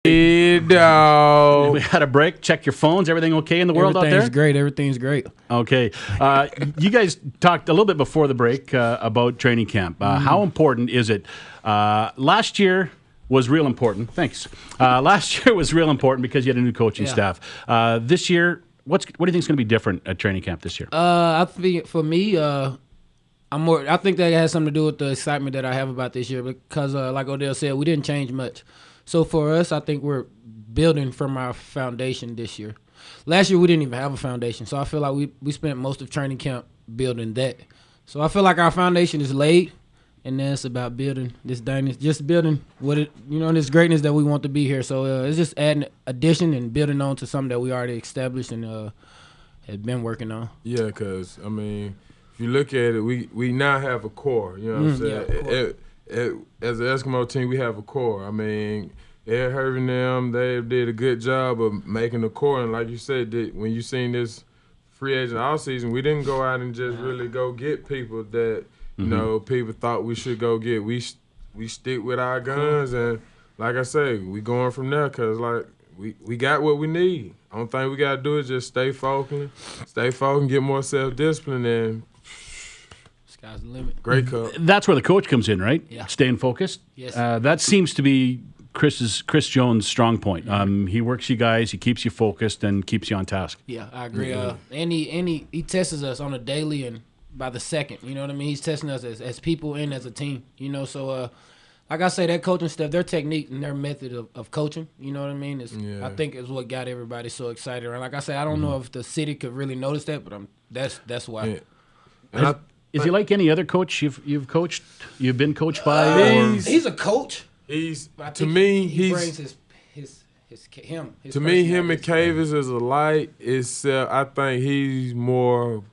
No. We had a break. Check your phones. Everything okay in the world out there? Everything's great. Okay. You guys talked a little bit before the break about training camp. How important is it? Last year was real important. Thanks. Last year was real important because you had a new coaching staff. This year, what do you think is going to be different at training camp this year? I think for me, I think that has something to do with the excitement that I have about this year because, like Odell said, we didn't change much. So for us, I think we're building from our foundation this year. Last year, we didn't even have a foundation. So I feel like we spent most of training camp building that. So I feel like our foundation is laid, and then it's about building this dynasty, just building this greatness that we want to be here. So it's just adding addition and building on to something that we already established and have been working on. Yeah, because, I mean, if you look at it, we now have a core. You know what I'm saying? As an Eskimo team, we have a core. I mean, Ed Hervey and them, they did a good job of making the core. And like you said, when you seen this free agent offseason, we didn't go out and just really go get people that, you know, people thought we should go get. We stick with our guns. And like I say, we going from there because, like, we got what we need. Only thing we got to do is just stay focused, get more self-discipline, and sky's the limit. Great cup. That's where the coach comes in, right? Yeah. Staying focused. Yes. That seems to be Chris Jones' strong point. He works you guys, he keeps you focused, and keeps you on task. Yeah, I agree. And he tests us on a daily and by the second. You know what I mean? He's testing us as people and as a team. You know, so like I say, that coaching stuff, their technique and their method of coaching, you know what I mean? I think is what got everybody so excited. And like I say, I don't know if the city could really notice that, but that's why. Yeah. Is he like any other coach you've coached? You've been coached by? He's a coach. He's But I to think me he he's brings him. to me him and Cavis is a light. I think he's more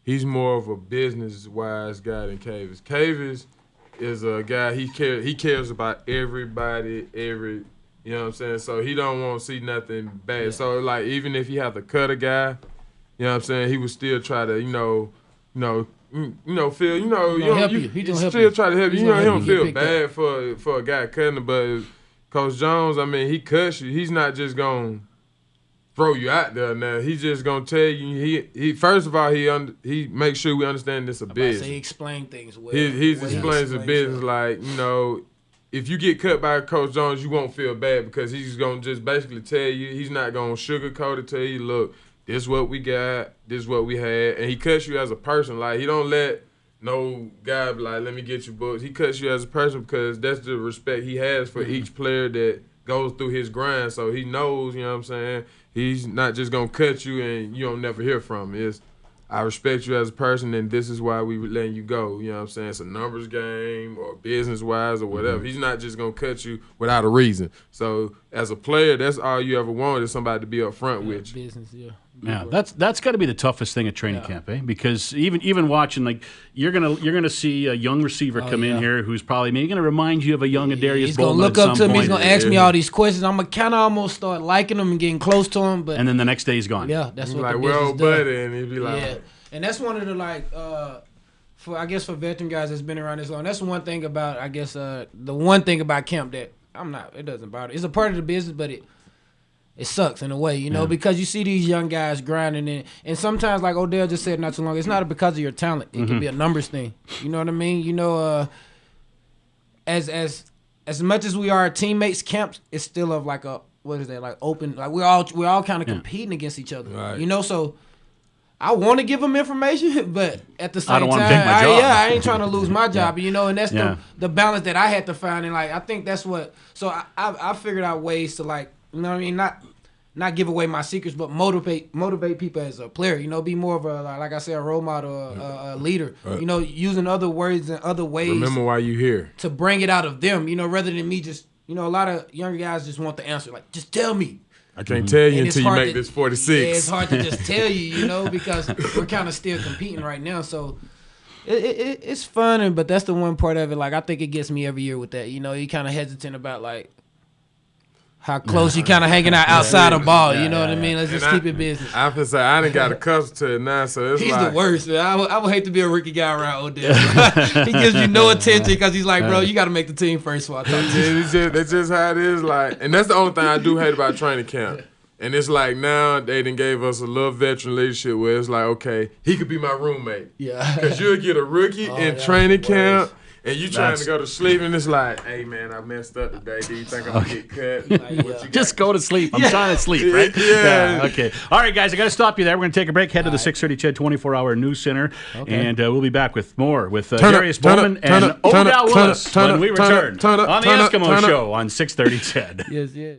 of a business wise guy than Cavis. Cavis is a guy he cares about everybody, you know what I'm saying? So he don't want to see nothing bad. Yeah. So like even if he have to cut a guy, you know what I'm saying, he would still try to, Phil, you still try to help you. You know, he don't feel bad for a guy cutting, but Coach Jones, I mean, he cuts you. He's not just gonna throw you out there now. He's just gonna tell you. He first of all, he makes sure we understand this a business. He explains things well. He explains the business like, if you get cut by Coach Jones, you won't feel bad because he's gonna just basically tell you. He's not gonna sugarcoat it. Tell you, look, this is what we got, this is what we had. And he cuts you as a person. Like, he don't let no guy be like, let me get your books. He cuts you as a person because that's the respect he has for each player that goes through his grind. So he knows, you know what I'm saying? He's not just going to cut you and you don't never hear from him. It's, I respect you as a person, and this is why we letting you go. You know what I'm saying? It's a numbers game or business-wise or whatever. He's not just going to cut you without a reason. So as a player, that's all you ever want is somebody to be up front with you. Business, yeah. Yeah, that's got to be the toughest thing at training camp, eh? Because even watching, like, you're gonna see a young receiver come in here who's probably maybe gonna remind you of a young Adarius Bowman. He's gonna look up to him. He's gonna ask me all these questions. I'm gonna kind of almost start liking him and getting close to him, but and then the next day he's gone. Yeah, that's he's what like, the well, business does. buddy, and he'd be like, and that's one of the for veteran guys that's been around this long. That's one thing about the one thing about camp that it doesn't bother. It's a part of the business, but it sucks in a way, because you see these young guys grinding and sometimes, like Odell just said not too long, it's not because of your talent. It can be a numbers thing. You know what I mean? As much as we are teammates, camps is still of like a open, like we're all kind of competing against each other. Right. So I want to give them information, but at the same I don't time, want to take my job. I ain't trying to lose my job, and that's the balance that I had to find, and like I think that's what. So I figured out ways to, like, you know what I mean, not give away my secrets, but motivate people as a player. Be more of a, like I said, a role model, a leader. Right. Using other words and other ways. remember why you here. To bring it out of them, rather than me just, a lot of younger guys just want the answer, like, just tell me. I can't tell you until you make this 46. Yeah, it's hard to just tell you, because we're kind of still competing right now. So it's fun, but that's the one part of it. Like, I think it gets me every year with that. You kind of hesitant about, like, how close you kind of hanging out outside of ball. You know what I mean? Let's just keep it business. I feel say I done got accustomed to it now, so it's He's like the worst, man. I would hate to be a rookie guy around Odell. He gives you no attention because he's like, bro, you got to make the team first before I talk to you. that's just how it is. Like, and that's the only thing I do hate about training camp. And it's like now they done gave us a little veteran leadership where it's like, okay, he could be my roommate. Yeah. Because you'll get a rookie in training camp. And you trying to go to sleep, and it's like, hey, man, I messed up today. Do you think I'm going to get cut? Just go to sleep. I'm trying to sleep, right? Yeah. Okay. All right, guys, I got to stop you there. We're going to take a break, head to the 6:30 CHED 24-hour news center, and we'll be back with more with Adarius Bowman and Odell Willis when we return on the Eskimo Show on 6:30 CHED. Yes.